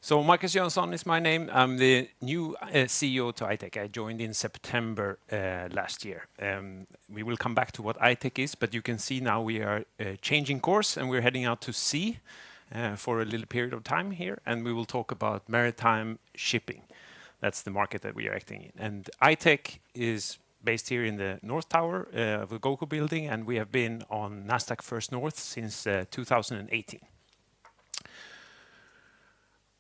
So Markus Jönsson is my name. I'm the new CEO to I-Tech. I joined in September last year. We will come back to what I-Tech is, but you can see now we are changing course and we're heading out to sea for a little period of time here, and we will talk about maritime shipping. That's the market that we are acting in. And I-Tech is based here in the North Tower of the GoCo building, and we have been on Nasdaq First North since 2018.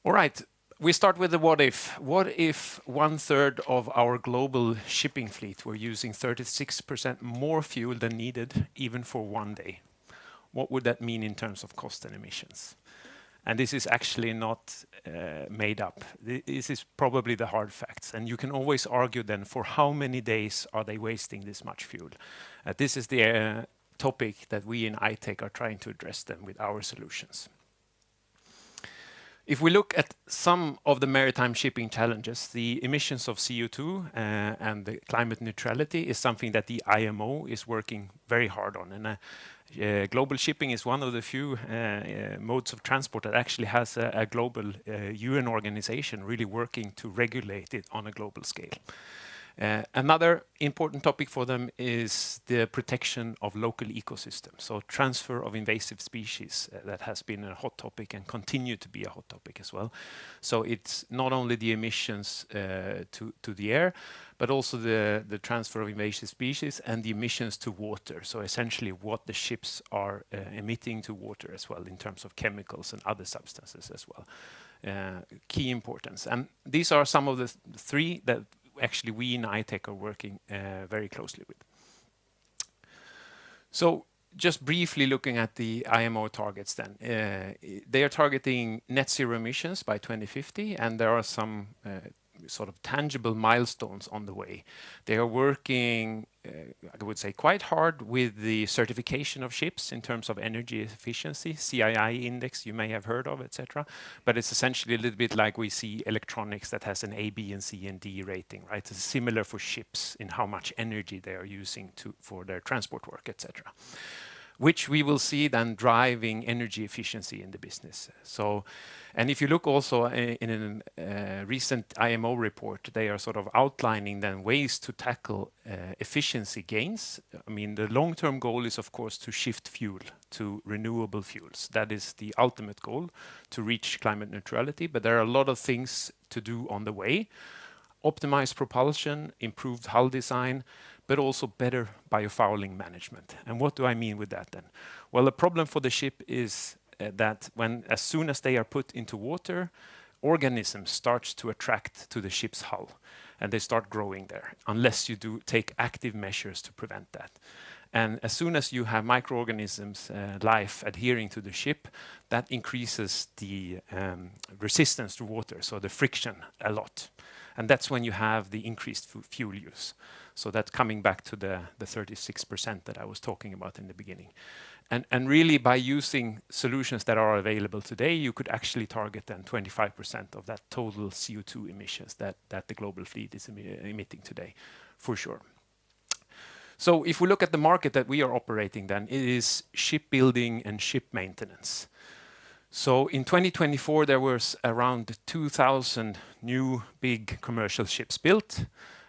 All right, we start with the what if. What if 1/3 of our global shipping fleet were using 36% more fuel than needed, even for one day? What would that mean in terms of cost and emissions? And this is actually not made up. This is probably the hard facts. And you can always argue then, for how many days are they wasting this much fuel? This is the topic that we in I-Tech are trying to address then with our solutions. If we look at some of the maritime shipping challenges, the emissions of CO2 and the climate neutrality is something that the IMO is working very hard on. And global shipping is one of the few modes of transport that actually has a global UN organization really working to regulate it on a global scale. Another important topic for them is the protection of local ecosystems. So transfer of invasive species that has been a hot topic and continue to be a hot topic as well. So it's not only the emissions to the air, but also the transfer of invasive species and the emissions to water. So essentially what the ships are emitting to water as well in terms of chemicals and other substances as well. Key importance. And these are some of the three that actually we in I-Tech are working very closely with. So just briefly looking at the IMO targets then. They are targeting net zero emissions by 2050, and there are some sort of tangible milestones on the way. They are working, I would say, quite hard with the certification of ships in terms of energy efficiency, CII index you may have heard of, etc. But it's essentially a little bit like we see electronics that has an A, B, and C and D rating, right? It's similar for ships in how much energy they are using for their transport work, etc. Which we will see then driving energy efficiency in the business. So, and if you look also in a recent IMO report, they are sort of outlining then ways to tackle efficiency gains. I mean, the long-term goal is of course to shift fuel to renewable fuels. That is the ultimate goal, to reach climate neutrality, but there are a lot of things to do on the way. Optimized propulsion, improved hull design, but also better biofouling management. And what do I mean with that then? Well, the problem for the ship is that as soon as they are put into water, organisms start to attract to the ship's hull and they start growing there, unless you take active measures to prevent that. And as soon as you have microorganisms life adhering to the ship, that increases the resistance to water, so the friction a lot. And that's when you have the increased fuel use. So that's coming back to the 36% that I was talking about in the beginning. And really by using solutions that are available today, you could actually target then 25% of that total CO2 emissions that the global fleet is emitting today, for sure. So if we look at the market that we are operating then, it is shipbuilding and ship maintenance. So in 2024, there was around 2,000 new big commercial ships built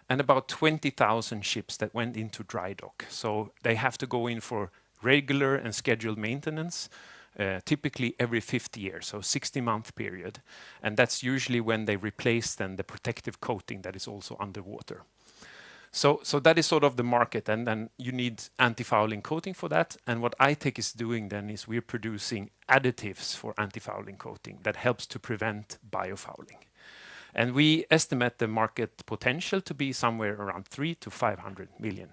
and about 20,000 ships that went into dry dock. So they have to go in for regular and scheduled maintenance, typically every 50 years, so 60-month period. And that's usually when they replace then the protective coating that is also underwater. So that is sort of the market, and then you need antifouling coating for that. And what I-Tech is doing then is we're producing additives for antifouling coating that helps to prevent biofouling. And we estimate the market potential to be somewhere around $300 to $500 million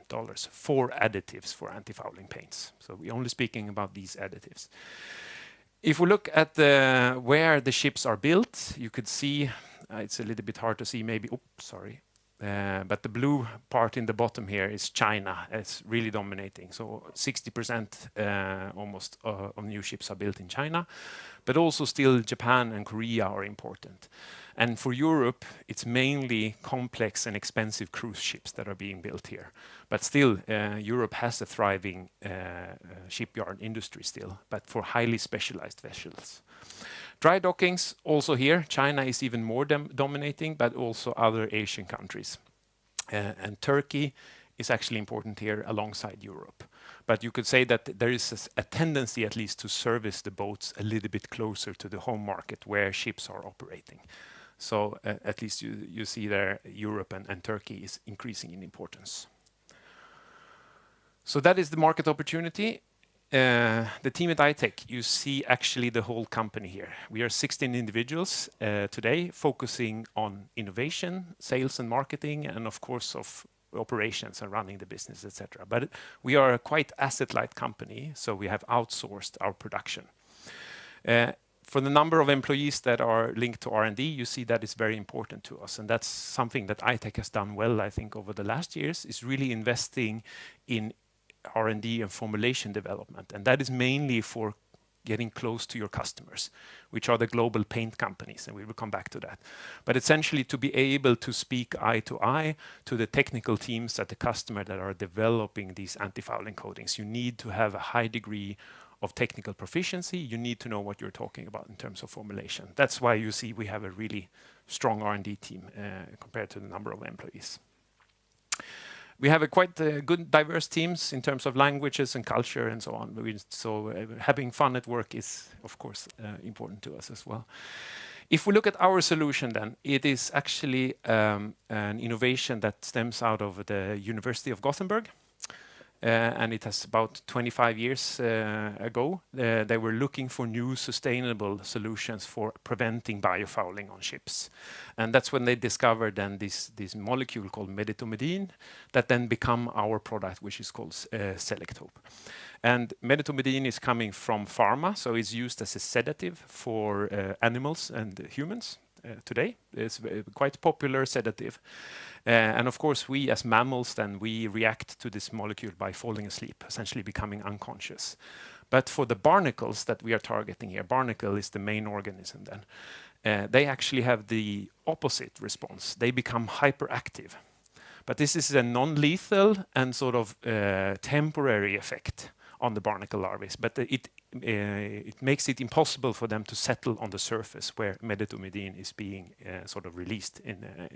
for additives for antifouling paints. So we're only speaking about these additives. If we look at where the ships are built, you could see, it's a little bit hard to see maybe, but the blue part in the bottom here is China. It's really dominating. So 60% almost of new ships are built in China, but also still Japan and Korea are important. And for Europe, it's mainly complex and expensive cruise ships that are being built here. But still, Europe has a thriving shipyard industry still, but for highly specialized vessels. Dry dockings, also here, China is even more dominating, but also other Asian countries. And Turkey is actually important here alongside Europe. But you could say that there is a tendency at least to service the boats a little bit closer to the home market where ships are operating. So at least you see there Europe and Turkey is increasing in importance. So that is the market opportunity. The team at I-Tech, you see actually the whole company here. We are 16 individuals today focusing on innovation, sales and marketing, and of course of operations and running the business, etc. But we are a quite asset-light company, so we have outsourced our production. For the number of employees that are linked to R&D, you see that is very important to us. And that's something that I-Tech has done well, I think, over the last years, is really investing in R&D and formulation development. And that is mainly for getting close to your customers, which are the global paint companies, and we will come back to that. But essentially to be able to speak eye to eye to the technical teams at the customer that are developing these antifouling coatings, you need to have a high degree of technical proficiency. You need to know what you're talking about in terms of formulation. That's why you see we have a really strong R&D team compared to the number of employees. We have a quite good diverse teams in terms of languages and culture and so on. So having fun at work is, of course, important to us as well. If we look at our solution then, it is actually an innovation that stems out of the University of Gothenburg. And it has about 25 years ago. They were looking for new sustainable solutions for preventing biofouling on ships. And that's when they discovered then this molecule called medetomidine that then become our product, which is called Selektope. And medetomidine is coming from pharma, so it's used as a sedative for animals and humans. Today. It's a quite popular sedative. And of course, we as mammals, then we react to this molecule by falling asleep, essentially becoming unconscious. But for the barnacles that we are targeting here, barnacle is the main organism then, they actually have the opposite response. They become hyperactive. But this is a non-lethal and sort of temporary effect on the barnacle larvae, but it makes it impossible for them to settle on the surface where medetomidine is being sort of released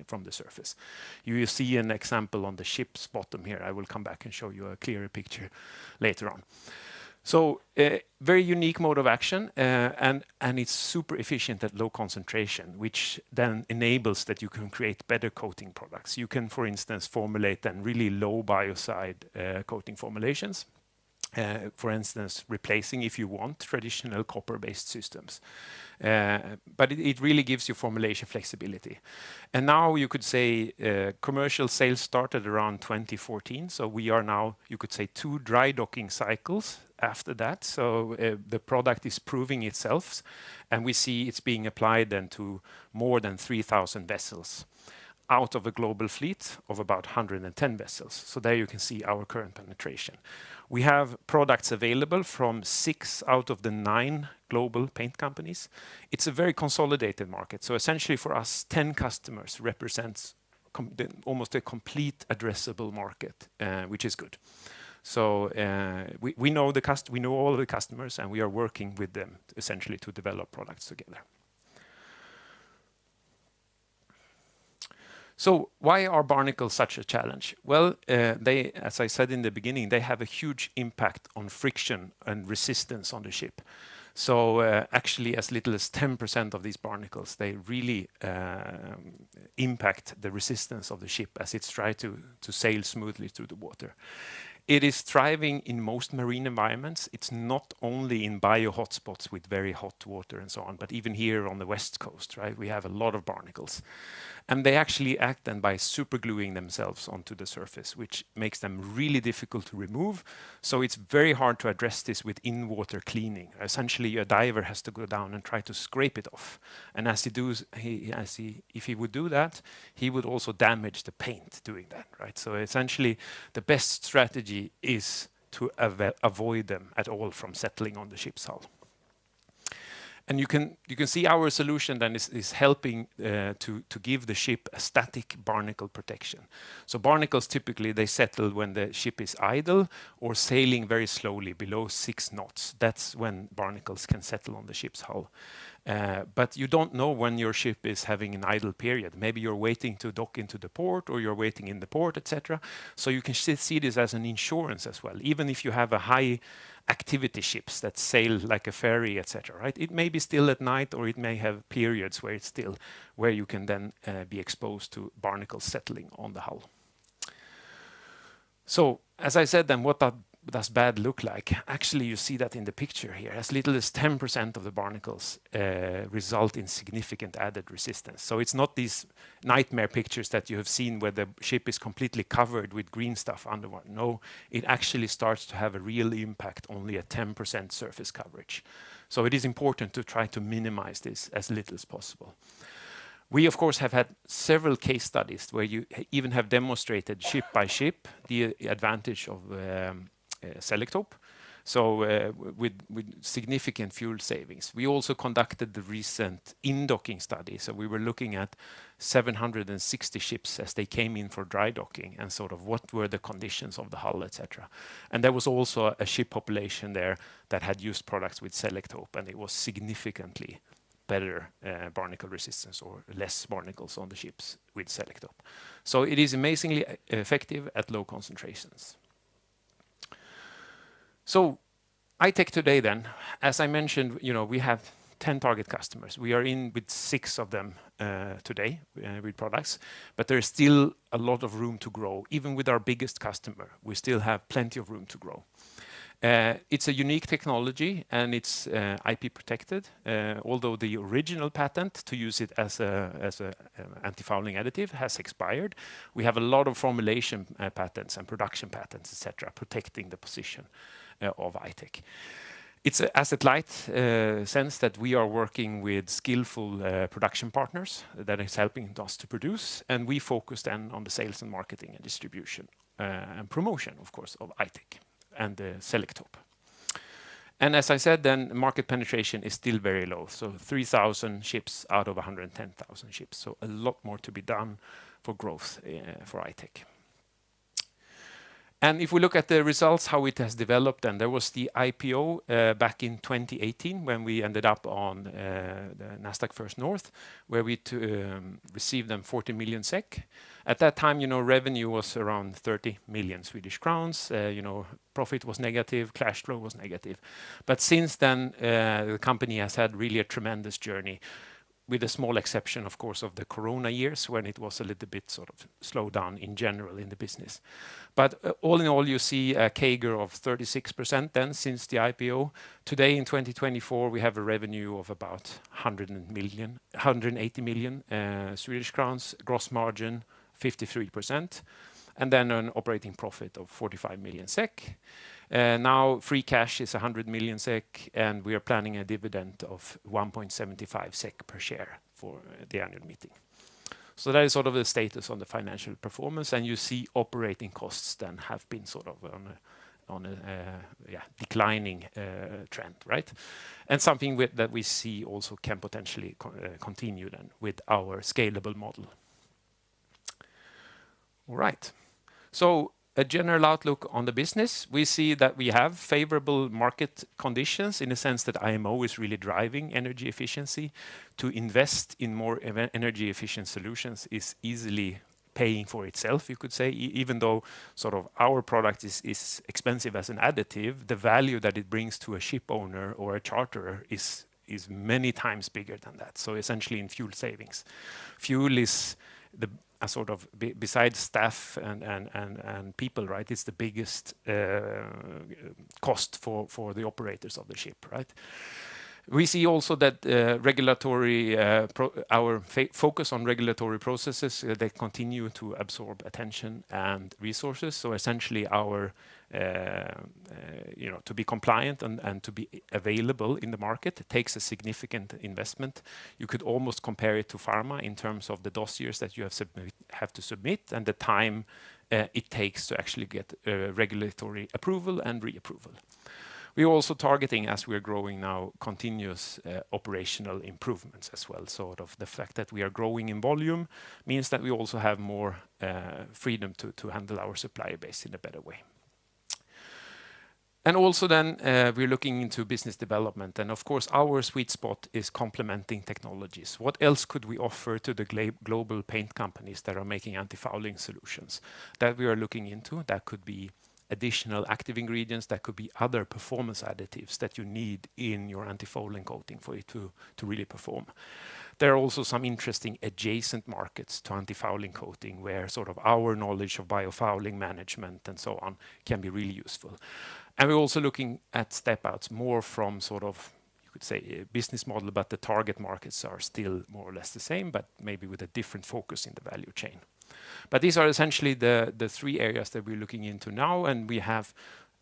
from the surface. You will see an example on the ship's bottom here. I will come back and show you a clearer picture later on. So very unique mode of action, and it's super efficient at low concentration, which then enables that you can create better coating products. You can, for instance, formulate then really low biocide coating formulations. For instance, replacing, if you want, traditional copper-based systems. But it really gives you formulation flexibility. And now you could say commercial sales started around 2014. So we are now, you could say, 2 dry docking cycles after that. So the product is proving itself. And we see it's being applied then to more than 3,000 vessels out of a global fleet of about 110 vessels. So there you can see our current penetration. We have products available from 6 out of the 9 global paint companies. It's a very consolidated market. So essentially for us, 10 customers represents almost a complete addressable market, which is good. So we know we know all of the customers, and we are working with them essentially to develop products together. So why are barnacles such a challenge? Well, they, as I said in the beginning, they have a huge impact on friction and resistance on the ship. So actually, as little as 10% of these barnacles, they really impact the resistance of the ship as it's trying to sail smoothly through the water. It is thriving in most marine environments. It's not only in bio hotspots with very hot water and so on, but even here on the west coast, right? We have a lot of barnacles. And they actually act then by supergluing themselves onto the surface, which makes them really difficult to remove. So it's very hard to address this with in-water cleaning. Essentially, a diver has to go down and try to scrape it off. And if he would do that, he would also damage the paint doing that, right? So essentially, the best strategy is to avoid them at all from settling on the ship's hull. And you can see our solution then is helping to give the ship a static barnacle protection. So barnacles typically they settle when the ship is idle or sailing very slowly below 6 knots. That's when barnacles can settle on the ship's hull. But you don't know when your ship is having an idle period. Maybe you're waiting to dock into the port, or you're waiting in the port, etc. So you can see this as an insurance as well. Even if you have a high activity ships that sail like a ferry, etc. Right? It may be still at night, or it may have periods where it's still, where you can then be exposed to barnacles settling on the hull. So, as I said, then what does bad look like? Actually, you see that in the picture here. As little as 10% of the barnacles result in significant added resistance. So it's not these nightmare pictures that you have seen where the ship is completely covered with green stuff underwater. No, it actually starts to have a real impact only at 10% surface coverage. So it is important to try to minimize this as little as possible. We, of course, have had several case studies where you even have demonstrated ship by ship the advantage of Selektope, so with significant fuel savings. We also conducted the recent in-docking study. So we were looking at 760 ships as they came in for dry docking, and sort of what were the conditions of the hull, etc. And there was also a ship population there that had used products with Selektope, and it was significantly better barnacle resistance, or less barnacles on the ships with Selektope. So it is amazingly effective at low concentrations. So I-Tech today then, as I mentioned, we have 10 target customers. We are in with 6 of them today with products, but there is still a lot of room to grow. Even with our biggest customer, we still have plenty of room to grow. It's a unique technology, and it's IP protected, although the original patent to use it as a antifouling additive has expired. We have a lot of formulation patents and production patents, etc., protecting the position of I-Tech. It's an asset-light sense that we are working with skillful production partners that is helping us to produce, and we focus then on the sales and marketing and distribution and promotion, of course, of I-Tech and the Selektope. And as I said, then market penetration is still very low. So 3,000 ships out of 110,000 ships. So a lot more to be done for growth for I-Tech. And if we look at the results, how it has developed, and there was the IPO back in 2018 when we ended up on the Nasdaq First North, where we received them 40 million SEK. At that time, revenue was around 30 million Swedish crowns. Profit was negative, cash flow was negative. But since then, the company has had really a tremendous journey, with a small exception, of course, of the Corona years when it was a little bit sort of slowed down in general in the business. But all in all, you see a CAGR of 36% then since the IPO. Today in 2024, we have a revenue of about 180 million Swedish crowns, gross margin 53%, and then an operating profit of 45 million SEK. Now free cash is 100 million SEK, and we are planning a dividend of 1.75 SEK per share for the annual meeting. So that is sort of the status on the financial performance, and you see operating costs then have been sort of on a declining trend, right? And something that we see also can potentially continue then with our scalable model. All right. So a general outlook on the business, we see that we have favorable market conditions in the sense that IMO is really driving energy efficiency. To invest in more energy efficient solutions is easily paying for itself, you could say, even though sort of our product is expensive as an additive, the value that it brings to a ship owner or a charterer is many times bigger than that. So essentially in fuel savings. Fuel is a sort of, besides staff and people, right? It's the biggest cost for the operators of the ship, right? We see also that our focus on regulatory processes, they continue to absorb attention and resources. So essentially our, to be compliant and to be available in the market, it takes a significant investment. You could almost compare it to pharma in terms of the dossiers that you have to submit and the time it takes to actually get regulatory approval and reapproval. We're also targeting, as we're growing now, continuous operational improvements as well. Sort of the fact that we are growing in volume means that we also have more freedom to handle our supplier base in a better way. And also then we're looking into business development. And of course, our sweet spot is complementing technologies. What else could we offer to the global paint companies that are making antifouling solutions? That we are looking into. That could be additional active ingredients, that could be other performance additives that you need in your antifouling coating for it to really perform. There are also some interesting adjacent markets to antifouling coating where sort of our knowledge of biofouling management and so on can be really useful. And we're also looking at step outs more from sort of, you could say, a business model, but the target markets are still more or less the same, but maybe with a different focus in the value chain. But these are essentially the three areas that we're looking into now, and we have,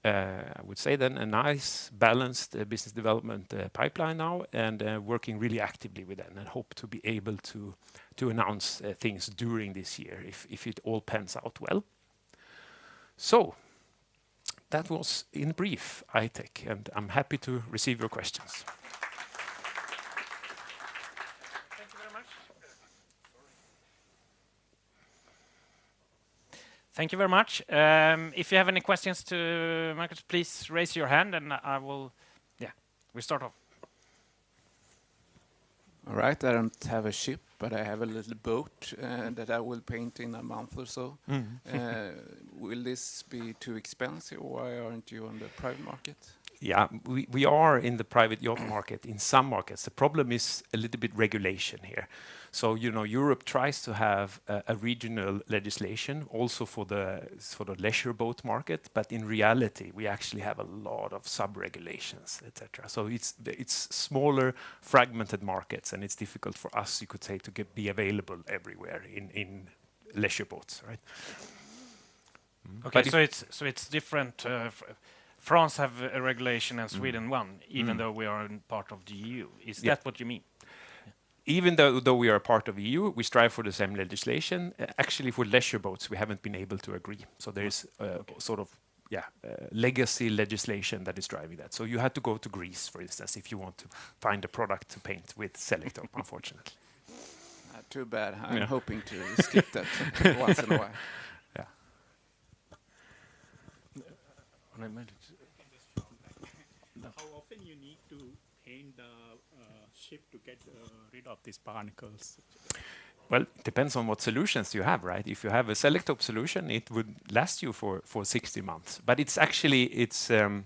I would say then, a nice balanced business development pipeline now, and working really actively with that, and hope to be able to announce things during this year if it all pans out well. So that was in brief I-Tech, and I'm happy to receive your questions. Thank you very much. Thank you very much. If you have any questions to Markus, please raise your hand and I will, we start off. All right, I don't have a ship, but I have a little boat that I will paint in a month or so. Will this be too expensive, or why aren't you on the private market? Yeah, we are in the private yacht market in some markets. The problem is a little bit regulation here. So, you know, Europe tries to have a regional legislation also for the sort of leisure boat market, but in reality, we actually have a lot of sub-regulations, etc. So it's smaller, fragmented markets, and it's difficult for us, you could say, to be available everywhere in leisure boats, right? Okay, so it's different. France have a regulation and Sweden one, even though we are part of the EU. Is that what you mean? Even though we are part of EU, we strive for the same legislation. Actually, for leisure boats, we haven't been able to agree. So there is sort of legacy legislation that is driving that. So you had to go to Greece, for instance, if you want to find a product to paint with Selektope, unfortunately. Too bad. I'm hoping to skip that once in a while. How often you need to paint the ship to get rid of these barnacles? Well, it depends on what solutions you have, right? If you have a Selektope solution, it would last you for 60 months. But it's actually, it's the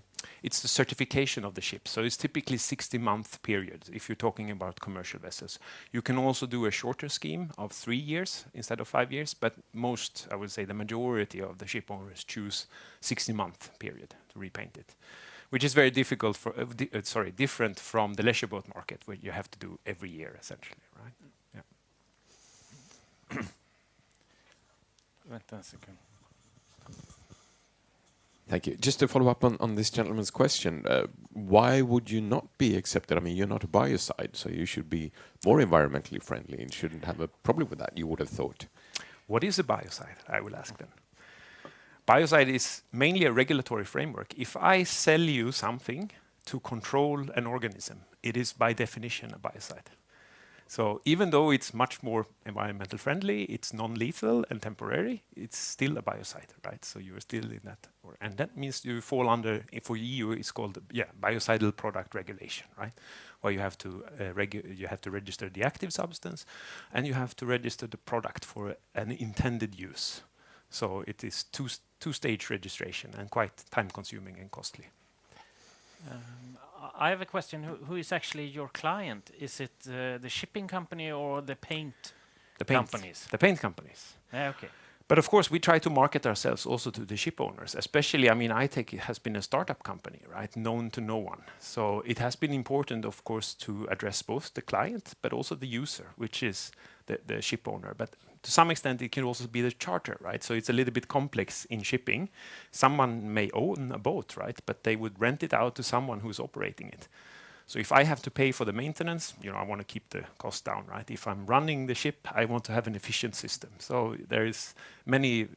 certification of the ship. So it's typically 60-month periods if you're talking about commercial vessels. You can also do a shorter scheme of 3 years instead of 5 years, but most, I would say the majority of the ship owners choose 60-month period to repaint it, which is very difficult for, different from the leisure boat market where you have to do every year essentially, right? Wait a second. Thank you. Just to follow up on this gentleman's question, why would you not be accepted? I mean, you're not a biocide, so you should be more environmentally friendly and shouldn't have a problem with that, you would have thought. What is a biocide? I will ask them. Biocide is mainly a regulatory framework. If I sell you something to control an organism, it is by definition a biocide. So even though it's much more environmental friendly, it's non-lethal and temporary, it's still a biocide, right? So you're still in that. And that means you fall under, for EU, it's called biocidal product regulation, right? Where you have to register the active substance and you have to register the product for an intended use. So it is two-stage registration and quite time-consuming and costly. I have a question. Who is actually your client? Is it the shipping company or the paint companies? The paint companies. Okay. But of course, we try to market ourselves also to the ship owners, especially, I mean, I-Tech has been a startup company, right? Known to no one. So it has been important, of course, to address both the client, but also the user, which is the ship owner. But to some extent, it can also be the charter, right? So it's a little bit complex in shipping. Someone may own a boat, right? But they would rent it out to someone who's operating it. So if I have to pay for the maintenance, you know, I want to keep the cost down, right? If I'm running the ship, I want to have an efficient system. So there is many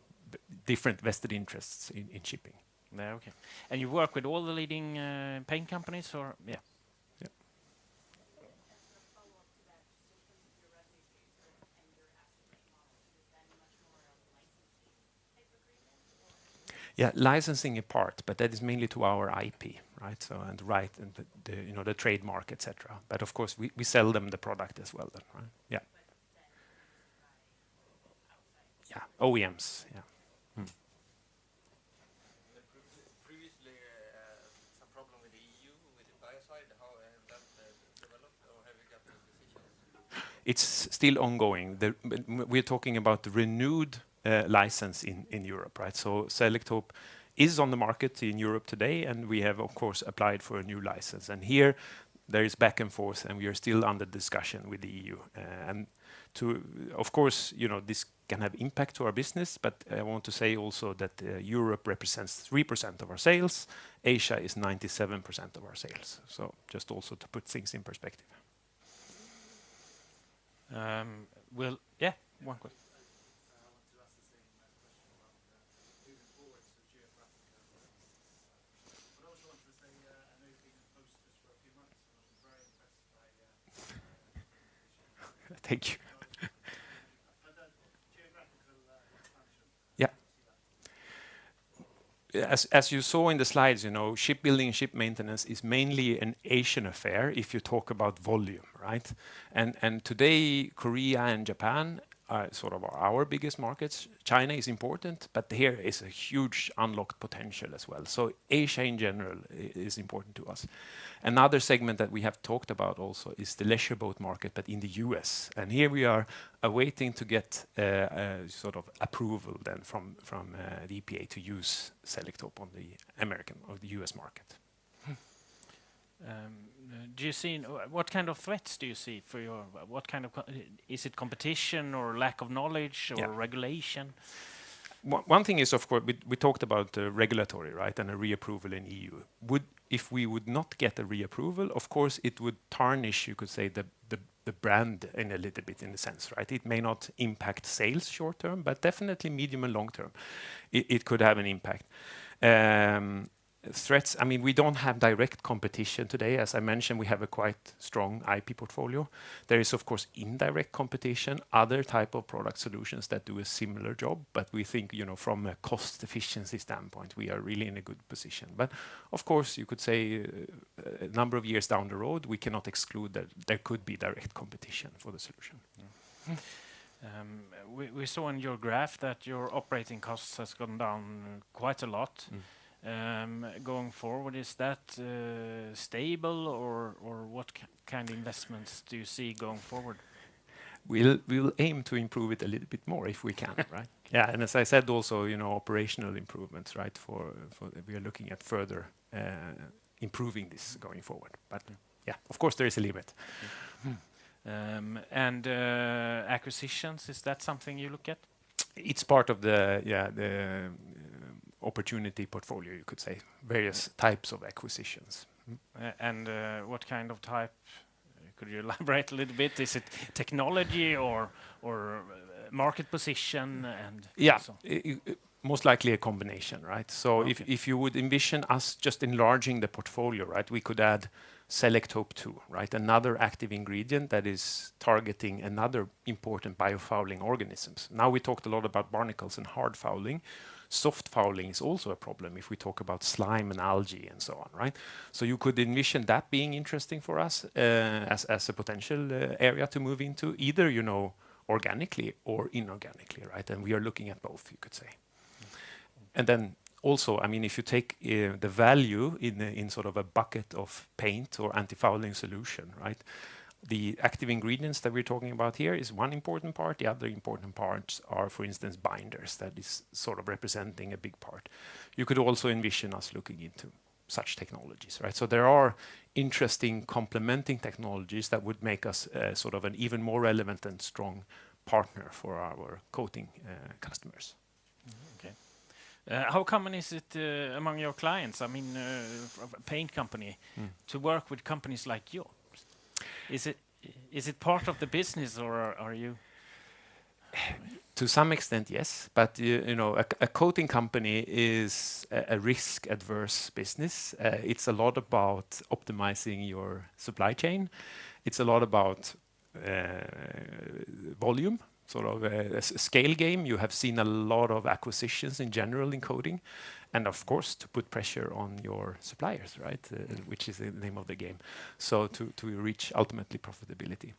different vested interests in shipping. Yeah, okay. And you work with all the leading paint companies, or Yeah, licensing a part, but that is mainly to our IP, right? So and the trademark, etc. But of course, we sell them the product as well, then, right? Yeah. Yeah, OEMs. Yeah. Previously, some problem with the EU with the biocide. How have that developed, or have you got any decisions? It's still ongoing. We're talking about the renewed license in Europe, right? So Selektope is on the market in Europe today, and we have, of course, applied for a new license. And here, there is back and forth, and we are still under discussion with the EU. Of course, this can have impact to our business, but I want to say also that Europe represents 3% of our sales. Asia is 97% of our sales. So just also to put things in perspective. One question. Thank you. Yeah. As you saw in the slides, shipbuilding and ship maintenance is mainly an Asian affair if you talk about volume, right? And today, Korea and Japan are sort of our biggest markets. China is important, but here is a huge unlocked potential as well. So Asia in general is important to us. Another segment that we have talked about also is the leisure boat market, but in the US. And here we are awaiting to get sort of approval then from the EPA to use Selektope on the American or the US market. Do you see what kind of threats do you see for your? What kind of is it competition or lack of knowledge or regulation? One thing is, of course, we talked about regulatory, right, and a reapproval in EU. If we would not get a reapproval, of course, it would tarnish, you could say, the brand in a little bit, in a sense, right? It may not impact sales short term, but definitely medium and long term, it could have an impact. Threats, I mean, we don't have direct competition today. As I mentioned, we have a quite strong IP portfolio. There is, of course, indirect competition, other type of product solutions that do a similar job, but we think, from a cost efficiency standpoint, we are really in a good position. But of course, you could say a number of years down the road, we cannot exclude that there could be direct competition for the solution. We saw in your graph that your operating costs has gone down quite a lot. Going forward, is that stable, or what kind of investments do you see going forward? We'll aim to improve it a little bit more if we can, right? Yeah, and as I said, also, operational improvements, right? We are looking at further improving this going forward. But yeah, of course, there is a limit. And acquisitions, is that something you look at? It's part of the opportunity portfolio, you could say, various types of acquisitions. And what kind of type? Could you elaborate a little bit? Is it technology or market position? And yeah, so? Most likely a combination, right? So if you would envision us just enlarging the portfolio, right, we could add Selektope 2, right? Another active ingredient that is targeting another important biofouling organisms. Now we talked a lot about barnacles and hard fouling. Soft fouling is also a problem if we talk about slime and algae and so on, right? So you could envision that being interesting for us as a potential area to move into, either, organically or inorganically, right? And we are looking at both, you could say. And then also, I mean, if you take the value in sort of a bucket of paint or antifouling solution, right? The active ingredients that we're talking about here is one important part. The other important parts are, for instance, binders. That is sort of representing a big part. You could also envision us looking into such technologies, right? So there are interesting complementing technologies that would make us sort of an even more relevant and strong partner for our coating customers. Okay. How common is it among your clients, I mean, a paint company, to work with companies like yours? Is it part of the business, or are you? To some extent, yes. But a coating company is a risk-adverse business. It's a lot about optimizing your supply chain. It's a lot about volume, sort of a scale game. You have seen a lot of acquisitions in general in coating, and of course to put pressure on your suppliers, right? Which is the name of the game. So to reach ultimately profitability.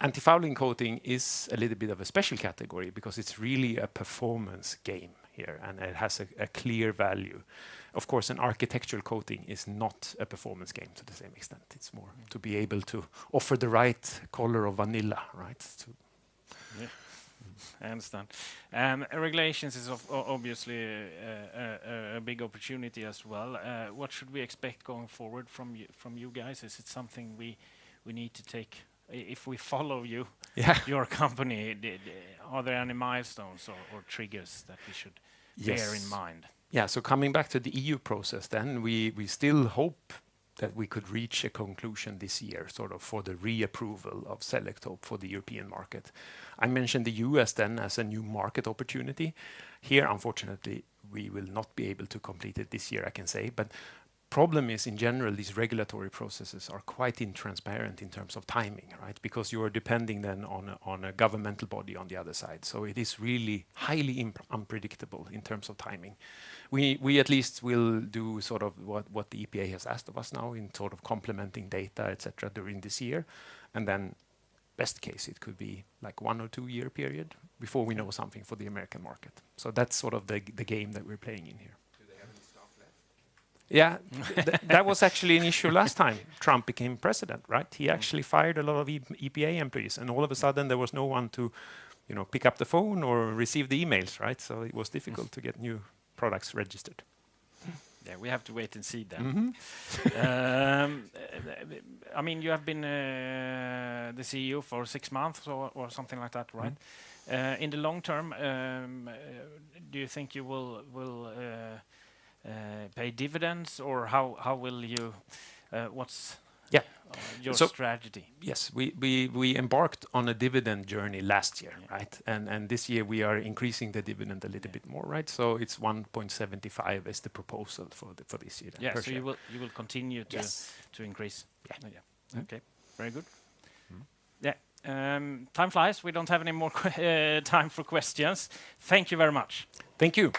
Antifouling coating is a little bit of a special category because it's really a performance game here, and it has a clear value. Of course, an architectural coating is not a performance game to the same extent. It's more to be able to offer the right color of vanilla, right? I understand. Regulations is obviously a big opportunity as well. What should we expect going forward from you guys? Is it something we need to take if we follow you, your company? Are there any milestones or triggers that we should bear in mind? Yeah. So coming back to the EU process, then we still hope that we could reach a conclusion this year, sort of for the reapproval of Selektope for the European market. I mentioned the US then as a new market opportunity. Here, unfortunately, we will not be able to complete it this year, I can say. But problem is, in general, these regulatory processes are quite intransparent in terms of timing, right? Because you are depending then on a governmental body on the other side. So it is really highly unpredictable in terms of timing. We at least will do sort of what the EPA has asked of us now in sort of complementing data, etc., during this year. And then best case, it could be like 1 or 2 year period before we know something for the American market. So that's sort of the game that we're playing in here. Yeah, that was actually an issue last time Trump became president, right? He actually fired a lot of EPA employees, and all of a sudden there was no one to, pick up the phone or receive the emails, right? So it was difficult to get new products registered. Yeah, we have to wait and see then. Mm-hmm. I mean, you have been the CEO for 6 months or something like that, right? Mm-hmm. In the long term, do you think you will pay dividends, or how will you? What's your strategy? Yes, we embarked on a dividend journey last year, right? And this year we are increasing the dividend a little bit more, right? So it's 1.75 is the proposal for this year. Yeah, so you will continue to increase. Yeah. Okay, very good. Yeah. Time flies. We don't have any more time for questions. Thank you very much. Thank you.